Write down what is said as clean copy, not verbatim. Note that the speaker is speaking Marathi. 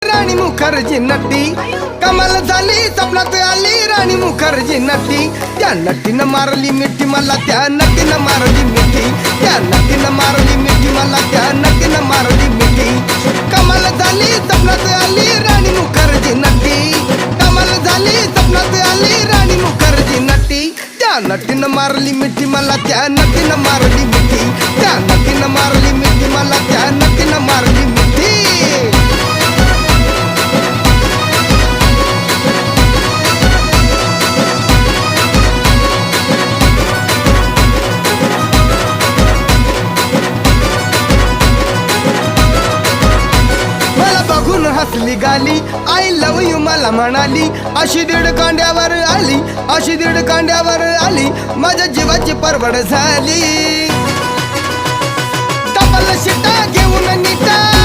राणी मुखर्जी नटी कमाल झाली स्वप्नात आली राणी मुखर्जी नटी त्या नटीनं मारली मिठी मला त्या नटीनं मारली मिठी त्या नटीनं मारली मिठी मला त्या नटीनं मारली मिठी कमाल झाली स्वप्नात आली राणी मुखर्जी नटी कमाल झाली स्वप्नात आली राणी मुखर्जी नटी त्या नटीनं मारली मिठी मला त्या नटीनं मारली मिठी त्या नटीनं मारली मिठी मला त्या नटीनं मारली मिठी हसली गाली आय लव यू मला म्हणाली अशी दीड कांड्यावर आली अशी दीड कांड्यावर आली माझ्या जीवाची परवड झाली डबल शिटा घेऊन नीटा